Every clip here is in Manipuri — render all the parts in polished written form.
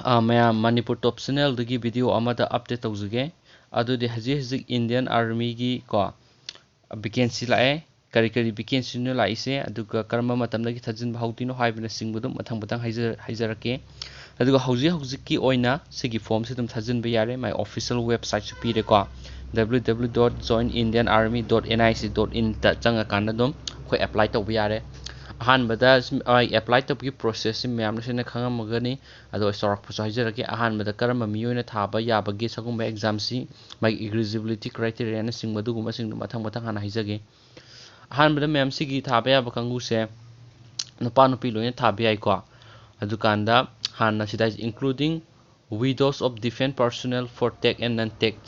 ꯃꯌꯥꯝ ꯃꯅꯤꯄꯨꯔ ꯇꯣꯞ ꯆꯦꯅꯦꯜꯗꯒꯤ ꯚꯤꯗꯤꯑꯣ ꯑꯃꯗ ꯑꯞꯗꯦꯠ ꯇꯧꯖꯒꯦ ꯑꯗꯨꯗꯤ ꯍꯧꯖꯤꯛ ꯏꯟꯗꯤꯌꯟ ꯑꯥꯔꯃꯤꯒꯤ ꯚꯦꯀꯦꯟꯁꯤ ꯂꯥꯛꯑꯦ ꯀꯔꯤ ꯀꯔꯤ ꯚꯦꯀꯦꯟꯁꯤꯅꯣ ꯂꯥꯛꯏꯁꯦ ꯑꯗꯨꯒ ꯀꯔꯝꯕ ꯃꯇꯝꯗꯒꯤ ꯊꯥꯖꯤꯟꯕ ꯍꯧꯗꯣꯏꯅꯣ ꯍꯥꯏꯕꯅꯆꯤꯡꯕꯗꯨꯃꯊꯪ ꯍꯥꯏꯖꯔꯛꯀꯦ ꯑꯗꯨꯒ ꯍꯧꯖꯤꯛꯀꯤ ꯑꯣꯏꯅ ꯁꯤꯒꯤ ꯐꯣꯔꯝꯁꯤ ꯑꯗꯨꯝ ꯊꯥꯖꯤꯟꯕ ꯌꯥꯔꯦ ꯃꯥꯏ ꯑꯣꯐꯤꯁꯤꯌꯦꯜ ꯋꯦꯕꯁꯥꯏꯠꯁꯨ ꯄꯤꯔꯦꯀꯣ www.joinindianarmy.nic.in ꯗ ꯆꯪꯉꯀꯥꯟꯗ ꯑꯗꯨꯝ ꯑꯩꯈꯣꯏ ꯑꯦꯄ꯭ꯂꯥꯏ ꯇꯧꯕ ꯌꯥꯔꯦ ꯑꯍꯥꯟꯕꯗ ꯑꯦꯄ꯭ꯂꯥꯏ ꯇꯧꯕꯒꯤ ꯄ꯭ꯔꯣꯁꯦꯁꯁꯤ ꯃꯌꯥꯝꯅ ꯁꯣꯏꯅ ꯈꯪꯉꯝꯃꯒꯅꯤ ꯑꯗꯣ ꯆꯥꯎꯔꯥꯛꯄꯁꯨ ꯍꯥꯏꯖꯔꯛꯀꯦ ꯑꯍꯥꯟꯕꯗ ꯀꯔꯝꯕ ꯃꯤꯑꯣꯏꯅ ꯊꯥꯕ ꯌꯥꯕꯒꯦ ꯁꯤꯒꯨꯝꯕ ꯑꯦꯛꯖꯥꯝꯁꯤ ꯃꯥꯒꯤ ꯏꯂꯤꯖꯤꯕꯤꯂꯤꯇꯤ ꯀ꯭ꯔꯥꯏꯇꯦꯔꯤꯌꯥꯅꯆꯤꯡꯕ ꯑꯗꯨꯒꯨꯝꯕꯁꯤꯡꯗꯣ ꯃꯊꯪ ꯍꯥꯟꯅ ꯍꯥꯏꯖꯒꯦ ꯑꯍꯥꯟꯕꯗ ꯃꯌꯥꯝ ꯁꯤꯒꯤ ꯊꯥꯕ ꯌꯥꯕ ꯀꯥꯡꯕꯨꯁꯦ ꯅꯨꯄꯥ ꯅꯨꯄꯤ ꯂꯣꯏꯅ ꯊꯥꯕ ꯌꯥꯏꯀꯣ ꯑꯗꯨꯀꯥꯟꯗ ꯍꯥꯟꯅ ꯁꯤꯗ including widows of defense personnel for tech and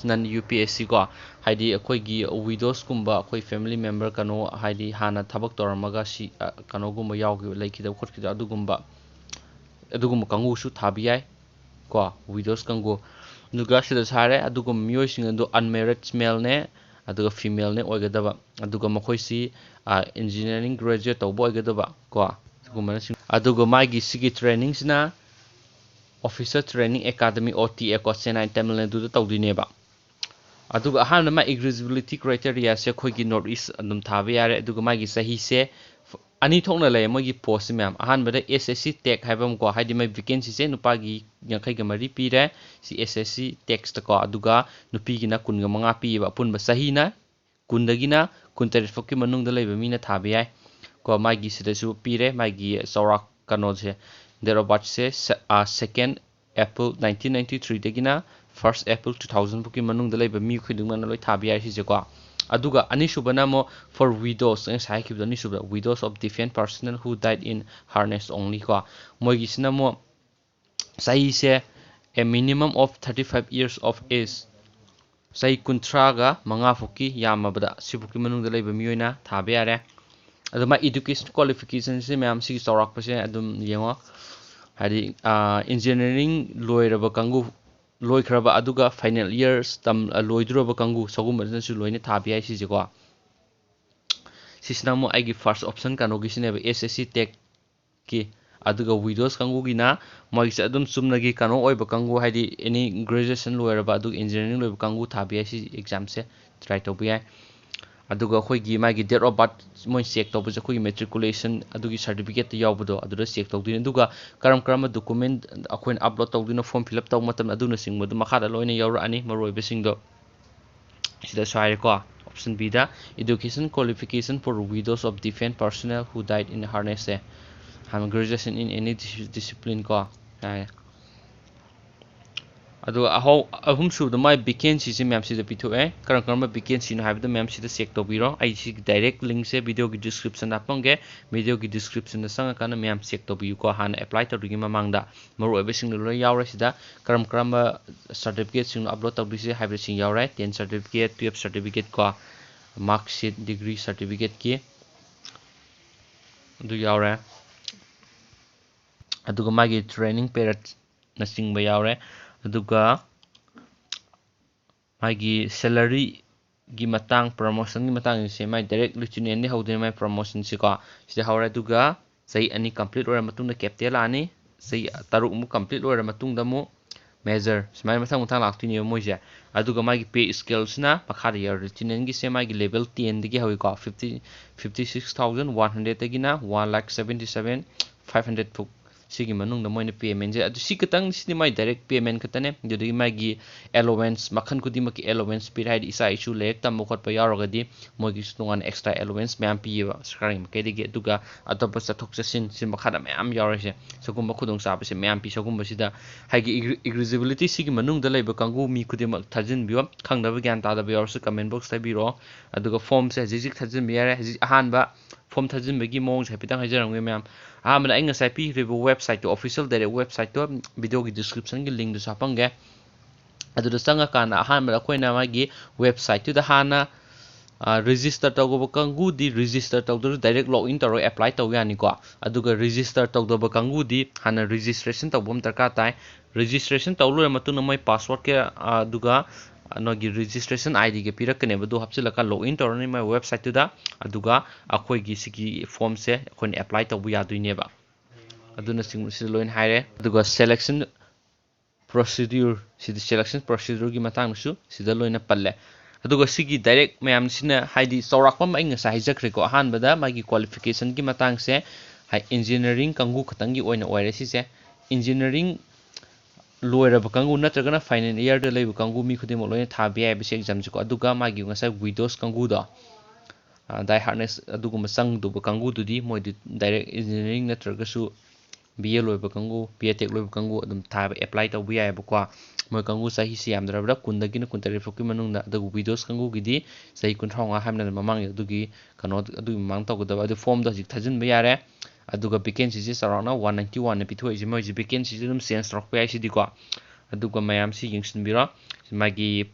non UPSC ꯀꯣ ꯍꯥꯏꯗꯤ ꯑꯩꯈꯣꯏꯒꯤ ꯋꯤꯗꯣꯁꯀꯨꯝꯕ ꯑꯩꯈꯣꯏ ꯐꯦꯃꯤꯂꯤ ꯃꯦꯝꯕꯔ ꯍꯥꯏꯗꯤ ꯍꯥꯟꯅ ꯊꯕꯛ ꯇꯧꯔꯝꯃꯒ ꯀꯩꯅꯣꯒꯨꯝꯕ ꯌꯥꯎꯈꯤꯕ ꯂꯩꯈꯤꯗꯕ ꯈꯣꯠꯈꯤꯗꯕ ꯑꯗꯨꯒꯨꯝꯕ ꯀꯥꯡꯕꯨꯁꯨ ꯊꯥꯕ ꯌꯥꯏ ꯀꯣ ꯋꯤꯗꯣꯁ ꯀꯥꯡꯕꯨ ꯑꯗꯨꯒ ꯁꯤꯗꯁꯨ ꯍꯥꯏꯔꯦ ꯑꯗꯨꯒꯨꯝꯕ ꯃꯤꯑꯣꯏꯁꯤꯡ ꯑꯗꯨ ꯑꯟꯃꯦꯔꯤꯠ ꯃꯦꯜꯅꯦ ꯑꯗꯨꯒ ꯐꯤꯃꯦꯜꯅꯦ ꯑꯣꯏꯒꯗꯕ ꯑꯗꯨꯒ ꯃꯈꯣꯏꯁꯤ ꯏꯟꯖꯤꯅꯤꯌꯥꯔꯤꯡ ꯒ꯭ꯔꯦꯖꯨꯑꯦꯠ ꯇꯧꯕ ꯑꯣꯏꯒꯗꯕ ꯀꯣ ꯁꯤꯒꯨꯝꯕꯅ ꯑꯗꯨꯒ ꯃꯥꯒꯤ ꯁꯤꯒꯤ ꯇ꯭ꯔꯦꯅꯤꯡꯁꯤꯅ ꯑꯣꯐꯤꯁꯔ ꯇ꯭ꯔꯦꯅꯤꯡ ꯑꯦꯀꯥꯗꯃꯤ OTA ꯀꯣ ꯆꯦꯟꯅꯥꯏ ꯇꯥꯃꯤꯜ ꯅꯥꯗꯨꯗ ꯇꯧꯗꯣꯏꯅꯦꯕ ꯑꯗꯨꯒ ꯑꯍꯥꯟꯕ ꯃꯥꯒꯤ ꯏꯂꯤꯖꯤꯕꯤꯂꯤꯇꯤ ꯀ꯭ꯔꯥꯏꯇꯦꯔꯤꯌꯥꯁꯦ ꯑꯩꯈꯣꯏꯒꯤ ꯅꯣꯔꯠ ꯏꯁ ꯑꯗꯨꯝ ꯊꯥꯕ ꯌꯥꯔꯦ ꯑꯗꯨꯒ ꯃꯥꯒꯤ ꯆꯍꯤꯁꯦ ꯑꯅꯤ ꯊꯣꯛꯅ ꯂꯩ ꯃꯣꯏꯒꯤ ꯄꯣꯁꯁꯤ ꯃꯌꯥꯝ ꯑꯍꯥꯟꯕꯗ SSC ꯇꯦꯛ ꯍꯥꯏꯕ ꯑꯃꯀꯣ ꯍꯥꯏꯗꯤ ꯃꯣꯏ ꯚꯦꯀꯦꯟꯁꯤꯁꯦ ꯅꯨꯄꯥꯒꯤ 52 ꯄꯤꯔꯦ ꯁꯤ SSC ꯇꯦꯛꯁꯇꯀꯣ ꯑꯗꯨꯒ ꯅꯨꯄꯤꯒꯤꯅ 15 ꯄꯤꯌꯦꯕ ꯑꯄꯨꯟꯕ ꯆꯍꯤꯅ 10ꯗꯒꯤꯅ 23 ꯐꯥꯎꯒꯤ ꯃꯅꯨꯡꯗ ꯂꯩꯕ ꯃꯤꯅ ꯊꯥꯕ ꯌꯥꯏ ꯀꯣ ꯃꯥꯒꯤ ꯁꯤꯗꯁꯨ ꯄꯤꯔꯦ ꯃꯥꯒꯤ ꯆꯥꯎꯔꯥꯛ ꯀꯩꯅꯣꯁꯦ ꯗꯦꯠ ꯑꯣꯐ ꯕꯥꯔꯊꯁꯦ 2 April 1993 1 April 2000 ꯐꯥꯎꯒꯤ ꯃꯅꯨꯡꯗ ꯂꯩꯕ ꯃꯤ ꯈꯨꯗꯤꯡꯃꯛꯅ ꯂꯣꯏ ꯊꯥꯕ ꯌꯥꯏ ꯁꯤꯁꯦꯀꯣ ꯑꯗꯨꯒ ꯑꯅꯤꯁꯨꯕꯅ ꯑꯃꯨꯛ for widows ꯉꯁꯥꯏ ꯍꯥꯏꯈꯤꯕꯗꯣ ꯑꯅꯤꯁꯨꯕꯗ widows of defense personnel who died in harness only ꯀꯣ ꯃꯣꯏꯒꯤꯁꯤꯅ ꯑꯃꯨꯛ ꯆꯍꯤꯁꯦ a minimum of 35 years of age ꯆꯍꯤ 35 ꯐꯥꯎꯒꯤ ꯌꯥꯝꯃꯕꯗ ꯁꯤꯐꯥꯎꯒꯤ ꯃꯅꯨꯡꯗ ꯂꯩꯕ ꯃꯤꯑꯣꯏꯅ ꯊꯥꯕ ꯌꯥꯔꯦ ꯑꯗꯨ ꯃꯥ ꯏꯗꯨꯀꯦꯁꯟ ꯀ꯭ꯋꯥꯂꯤꯐꯤꯀꯦꯁꯟꯁꯦ ꯃꯌꯥꯝ ꯁꯤꯒꯤ ꯆꯥꯎꯔꯥꯛꯄꯁꯦ ꯑꯗꯨꯝ ꯌꯦꯡꯉꯣ ꯍꯥꯏꯗꯤ ꯏꯟꯖꯤꯅꯤꯌꯥꯔꯤꯡ ꯂꯣꯏꯔꯕ ꯀꯥꯡꯕꯨ ꯂꯣꯏꯈ꯭ꯔꯕ ꯑꯗꯨꯒ ꯐꯥꯏꯅꯦꯜ ꯏꯌꯔꯁ ꯂꯣꯏꯗꯣꯔꯕ ꯀꯥꯡꯕꯨ ꯁꯤꯒꯨꯝꯕꯁꯤꯅꯁꯨ ꯂꯣꯏꯅ ꯊꯥꯕ ꯌꯥꯏ ꯁꯤꯁꯦꯀꯣ ꯁꯤꯁꯤꯅ ꯑꯃꯨꯛ ꯑꯩꯒꯤ ꯐꯥꯔꯁ ꯑꯣꯞꯁꯟ ꯀꯩꯅꯣꯒꯤꯁꯤꯅꯦꯕ SSC ꯇꯦꯛꯀꯤ ꯑꯗꯨꯒ ꯋꯤꯗꯣꯁ ꯀꯥꯡꯕꯨꯒꯤꯅ ꯃꯣꯏꯒꯤꯁꯦ ꯑꯗꯨꯝ ꯆꯨꯝꯅꯒꯤ ꯀꯩꯅꯣ ꯑꯣꯏꯕ ꯀꯥꯡꯕꯨ ꯍꯥꯏꯗꯤ ꯑꯦꯅꯤ ꯒ꯭ꯔꯦꯖꯨꯑꯦꯁꯟ ꯂꯣꯏꯔꯕ ꯑꯗꯨꯒ ꯏꯟꯖꯤꯅꯤꯌꯥꯔꯤꯡ ꯂꯣꯏꯕ ꯀꯥꯡꯕꯨ ꯊꯥꯕ ꯌꯥꯏ ꯁꯤ ꯑꯦꯛꯖꯥꯝꯁꯦ ꯇ꯭ꯔꯥꯏ ꯇꯧꯕ ꯌꯥꯏ ꯑꯗꯨꯒ ꯑꯩꯈꯣꯏꯒꯤ ꯃꯥꯒꯤ ꯗꯦꯠ ꯑꯣꯐ ꯕꯥꯔꯊ ꯃꯣꯏ ꯆꯦꯛ ꯇꯧꯕꯁꯦ ꯑꯩꯈꯣꯏꯒꯤ ꯃꯦꯇ꯭ꯔꯤꯀꯨꯂꯦꯁꯟ ꯑꯗꯨꯒꯤ ꯁꯥꯔꯇꯤꯐꯤꯀꯦꯠꯇ ꯌꯥꯎꯕꯗꯣ ꯑꯗꯨꯗ ꯆꯦꯛ ꯇꯧꯗꯣꯏꯅꯤ ꯑꯗꯨꯒ ꯀꯔꯝꯕ ꯗꯣꯀꯨꯃꯦꯟ ꯑꯩꯈꯣꯏꯅ ꯑꯞꯂꯣꯗ ꯇꯧꯗꯣꯏꯅꯣ ꯐꯣꯔꯝ ꯐꯤꯜ ꯑꯞ ꯇꯧꯕ ꯃꯇꯝꯗ ꯑꯗꯨꯅꯆꯤꯡꯕꯗꯨ ꯃꯈꯥꯗ ꯂꯣꯏꯅ ꯌꯥꯎꯔꯛꯑꯅꯤ ꯃꯔꯨꯑꯣꯏꯕꯁꯤꯡꯗꯣ ꯁꯤꯗꯁꯨ ꯍꯥꯏꯔꯦꯀꯣ option Bꯗ education qualification for widows of defense personnel who died in harness graduation in any discipline ꯀꯣ ꯍꯥꯏꯔꯦ ꯑꯗꯨꯒ ꯑꯍꯨꯝꯁꯨꯕꯗ ꯃꯥꯏ ꯚꯦꯀꯦꯟꯁꯤꯁꯦ ꯃꯌꯥꯝ ꯁꯤꯗ ꯄꯤꯊꯣꯛꯑꯦ ꯀꯔꯝꯕ ꯚꯦꯀꯦꯟꯁꯤꯅꯣ ꯍꯥꯏꯕꯗꯣ ꯃꯌꯥꯝ ꯁꯤꯗ ꯆꯦꯛ ꯇꯧꯕꯤꯔꯣ ꯑꯩ ꯁꯤꯒꯤ ꯗꯥꯏꯔꯦꯛ ꯂꯤꯡꯛꯁꯦ ꯚꯤꯗꯤꯑꯣꯒꯤ ꯗꯤꯁꯀ꯭ꯔꯤꯞꯁꯟꯗ ꯍꯥꯞꯄꯝꯒꯦ ꯚꯤꯗꯤꯑꯣꯒꯤ ꯗꯤꯁꯀ꯭ꯔꯤꯞꯁꯟꯗ ꯆꯪꯉꯀꯥꯟꯗ ꯃꯌꯥꯝ ꯆꯦꯛ ꯇꯧꯕꯤꯌꯨꯀꯣ ꯍꯥꯟꯅ ꯑꯦꯄ꯭ꯂꯥꯏ ꯇꯧꯗ꯭ꯔꯤꯉꯩ ꯃꯃꯥꯡꯗ ꯃꯔꯨꯑꯣꯏꯕꯁꯤꯡꯗꯣ ꯂꯣꯏ ꯌꯥꯎꯔꯦ ꯁꯤꯗ ꯀꯔꯝꯕ ꯁꯥꯔꯇꯤꯐꯤꯀꯦꯠꯁꯤꯡꯅꯣ ꯑꯞꯂꯣꯗ ꯇꯧꯗꯣꯏꯁꯦ ꯍꯥꯏꯕꯁꯤꯡ ꯌꯥꯎꯔꯦ 10 ꯁꯥꯔꯇꯤꯐꯤꯀꯦꯠ 12 ꯁꯥꯔꯇꯤꯐꯤꯀꯦꯠ ꯀꯣ ꯃꯥꯔꯛꯁꯤꯠ ꯗꯤꯒ꯭ꯔꯤ ꯁꯥꯔꯇꯤꯐꯤꯀꯦꯠꯀꯤ ꯑꯗꯨ ꯌꯥꯎꯔꯦ ꯑꯗꯨꯒ ꯃꯥꯒꯤ ꯇ꯭ꯔꯦꯅꯤꯡ ꯄꯦꯔꯠꯅꯆꯤꯡꯕ ꯌꯥꯎꯔꯦ ꯑꯗꯨꯒ ꯃꯥꯒꯤ ꯁꯦꯂꯔꯤꯒꯤ ꯃꯇꯥꯡ ꯄ꯭ꯔꯃꯣꯁꯟꯒꯤ ꯃꯇꯥꯡꯁꯦ ꯃꯥꯏ ꯗꯥꯏꯔꯦꯛ ꯂꯤeutenantꯗꯤ ꯍꯧꯗꯣꯏꯅꯦ ꯃꯥꯏ ꯄ꯭ꯔꯃꯣꯁꯟꯁꯤꯀꯣ ꯁꯤꯗ ꯍꯧꯔꯦ ꯑꯗꯨꯒ ꯆꯍꯤ 2 ꯀꯝꯄ꯭ꯂꯤꯠ ꯑꯣꯏꯔ ꯃꯇꯨꯡꯗ ꯀꯦꯞꯇꯦꯟ ꯂꯥꯛꯑꯅꯤ ꯆꯍꯤ 3 ꯑꯃꯨꯛ ꯀꯝꯄ꯭ꯂꯤꯠ ꯑꯣꯏꯔ ꯃꯇꯨꯡꯗ ꯑꯃꯨꯛ ꯃꯦꯖꯔ ꯁꯨꯃꯥꯏꯅ ꯃꯊꯪ ꯂꯥꯛꯇꯣꯏꯅꯦꯕ ꯃꯣꯏꯁꯦ ꯑꯗꯨꯒ ꯃꯥꯒꯤ ꯄꯦ ꯁ꯭ꯀꯦꯜꯁꯤꯅ ꯃꯈꯥꯗ ꯌꯥꯎꯔꯦ ꯂꯤeutenantꯒꯤꯁꯦ ꯃꯥꯒꯤ ꯂꯦꯚꯦꯜ 10ꯗꯒꯤ ꯍꯧꯏꯀꯣ 56,100ꯗꯒꯤꯅ 1,77,500 ꯐꯥꯎ ꯁꯤꯒꯤ ꯃꯅꯨꯡꯗ ꯃꯣꯏꯅ ꯄꯦꯃꯦꯟꯁꯦ ꯑꯗꯨ ꯁꯤ ꯈꯤꯇꯪ ꯁꯤꯗꯤ ꯃꯥꯏ ꯗꯥꯏꯔꯦꯛ ꯄꯦꯃꯦꯟ ꯈꯛꯇꯅꯦ ꯑꯗꯨꯗꯒꯤ ꯃꯥꯒꯤ ꯑꯦꯂꯣꯋꯦꯟꯁ ꯃꯈꯜ ꯈꯨꯗꯤꯡꯃꯛꯀꯤ ꯑꯦꯂꯣꯋꯦꯟꯁ ꯄꯤꯔꯦ ꯍꯥꯏꯗꯤ ꯏꯆꯥ ꯏꯁꯨ ꯂꯥꯏꯔꯤꯛ ꯇꯝꯕ ꯈꯣꯠꯄ ꯌꯥꯎꯔꯒꯗꯤ ꯃꯣꯏꯒꯤꯁꯨ ꯇꯣꯉꯥꯟꯅ ꯑꯦꯛꯁꯇ꯭ꯔꯥ ꯑꯦꯂꯣꯋꯦꯟꯁ ꯃꯌꯥꯝ ꯄꯤꯌꯦꯕ ꯁꯔꯀꯥꯔꯒꯤ ꯃꯥꯏꯀꯩꯗꯒꯤ ꯑꯗꯨꯒ ꯑꯇꯣꯞꯄ ꯆꯠꯊꯣꯛ ꯆꯠꯁꯤꯟ ꯁꯤ ꯃꯈꯥꯗ ꯃꯌꯥꯝ ꯌꯥꯎꯔꯤꯁꯦ ꯁꯤꯒꯨꯝꯕ ꯈꯨꯗꯣꯡꯆꯥꯕꯁꯦ ꯃꯌꯥꯝ ꯄꯤ ꯁꯤꯒꯨꯝꯕꯁꯤꯗ ꯍꯥꯏꯗꯤ ꯏꯂꯤꯖꯤꯕꯤꯂꯤꯇꯤ ꯁꯤꯒꯤ ꯃꯅꯨꯡꯗ ꯂꯩꯕ ꯀꯥꯡꯕꯨ ꯃꯤ ꯈꯨꯗꯤꯡꯃꯛ ꯊꯥꯖꯤꯟꯕꯤꯌꯣ ꯈꯪꯗꯕ ꯒ꯭ꯌꯥꯟ ꯇꯥꯗꯕ ꯌꯥꯎꯔꯁꯨ ꯀꯃꯦꯟ ꯕꯣꯛꯁ ꯍꯥꯏꯕꯤꯔꯛꯑꯣ ꯑꯗꯨꯒ ꯐꯣꯔꯝꯁꯦ ꯍꯧꯖꯤꯛ ꯊꯥꯖꯤꯟꯕ ꯌꯥꯔꯦ ꯍꯧꯖꯤꯛ ꯑꯍꯥꯟꯕ ꯐꯣꯔꯝ ꯊꯥꯖꯤꯟꯕꯒꯤ ꯃꯑꯣꯡꯁꯦ ꯍꯥꯏꯐꯦꯠꯇꯪ ꯍꯥꯏꯖꯔꯝꯒꯦ ꯃꯌꯥꯝ ꯑꯍꯥꯟꯕꯗ ꯑꯩ ꯉꯁꯥꯏ ꯄꯤꯈ꯭ꯔꯤꯕ ꯋꯦꯕꯁꯥꯏꯠꯇꯣ ꯑꯣꯐꯤꯁꯤꯌꯦꯜ ꯗꯥꯏꯔꯦꯛ ꯋꯦꯕꯁꯥꯏꯠꯇꯣ ꯚꯤꯗꯤꯑꯣꯒꯤ ꯗꯤꯁꯀ꯭ꯔꯤꯞꯁꯟꯒꯤ ꯂꯤꯡꯛꯗꯨꯁꯨ ꯍꯥꯞꯄꯝꯒꯦ ꯑꯗꯨꯗ ꯆꯪꯉꯀꯥꯟꯗ ꯑꯍꯥꯟꯕꯗ ꯑꯩꯈꯣꯏꯅ ꯃꯥꯒꯤ ꯋꯦꯕꯁꯥꯏꯠꯇꯨꯗ ꯍꯥꯟꯅ ꯔꯦꯖꯤꯁꯇꯔ ꯇꯧꯕ ꯀꯥꯡꯕꯨꯗꯤ ꯔꯦꯖꯤꯁꯇꯔ ꯇꯧꯗ꯭ꯔꯁꯨ ꯗꯥꯏꯔꯦꯛ ꯂꯣꯒ ꯏꯟ ꯇꯧꯔꯒ ꯑꯦꯄ꯭ꯂꯥꯏ ꯇꯧ ꯌꯥꯅꯤꯀꯣ ꯑꯗꯨꯒ ꯔꯦꯖꯤꯁꯇꯔ ꯇꯧꯗꯕ ꯀꯥꯡꯕꯨꯗꯤ ꯍꯥꯟꯅ ꯔꯦꯖꯤꯁꯇ꯭ꯔꯦꯁꯟ ꯇꯧꯕ ꯑꯃ ꯗꯔꯀꯥꯔ ꯇꯥꯏ ꯔꯦꯖꯤꯁꯇ꯭ꯔꯦꯁꯟ ꯇꯧ ꯂꯣꯏꯔ ꯃꯇꯨꯡꯗ ꯃꯣꯏ ꯄꯥꯁꯋꯥꯔꯗꯀ ꯑꯗꯨꯒ ꯅꯣꯏꯒꯤ ꯔꯦꯖꯤꯁꯇ꯭ꯔꯦꯁꯟ ꯑꯥꯏꯗꯤꯒ ꯄꯤꯔꯛꯀꯅꯦꯕ ꯑꯗꯨ ꯍꯥꯞꯆꯤꯜꯂꯒ ꯂꯣꯒ ꯏꯟ ꯇꯧꯔꯅꯤ ꯃꯣꯏ ꯋꯦꯕꯁꯥꯏꯠꯇꯨꯗ ꯑꯗꯨꯒ ꯑꯩꯈꯣꯏꯒꯤ ꯁꯤꯒꯤ ꯐꯣꯔꯝꯁꯦ ꯑꯩꯈꯣꯏꯅ ꯑꯦꯄ꯭ꯂꯥꯏ ꯇꯧꯕ ꯌꯥꯗꯣꯏꯅꯦꯕ ꯑꯗꯨꯅꯆꯤꯡꯕꯁꯤꯗ ꯂꯣꯏꯅ ꯍꯥꯏꯔꯦ ꯑꯗꯨꯒ selection procedure sida selection procedure gi matangsu sida loina palle aduga sigi direct mayam sina haidi chawrakpam ai ngasa haijakre ko ahan bada magi qualification gi matang se hai engineering kangu khatangi oina oire sise engineering loiraba kangu natragana final year da leibu kangu mi khudimo loina thabi ai bisi exam ko aduga magi ngasa widows kangu do die hardness aduguma sang du kangu dudi moi direct engineering natragasu BA loiba kangu BA tech loiba kangu adum thaba apply tawbi yai ba moi kangu sahi si yamdrabra kundagina kuntare foki manungna adu widows kangu gidi sahi kunthonga hamna mamang adugi kano adu mamang tawgada adu form da jik thajin ba yare aduga vacancy si sarana 191 na pitho isi moi vacancy dum sense rock pa isi diko aduga mayam si yingsin biro magi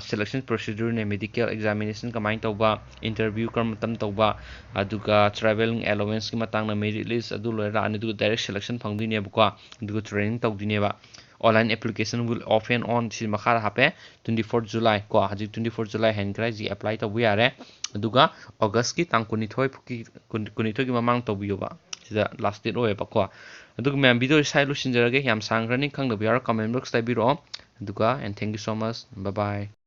selection procedure ne medical examination kamain tawba interview kam tam tawba aduga traveling allowance ki matang na merit list adu loira ani du direct selection phangdine ba aduga training tawdine ba online application will off and on si makhara hape 24 July ko haji 24 July hen krai ji apply to yare aduga August ki tang kunithoi phuki kunithoi ki mamang to biyoba sida last date oye ba ko aduga mem video sai lu sinjarage yam sangrani khangda biar comment box tai biro aduga and thank you so much bye bye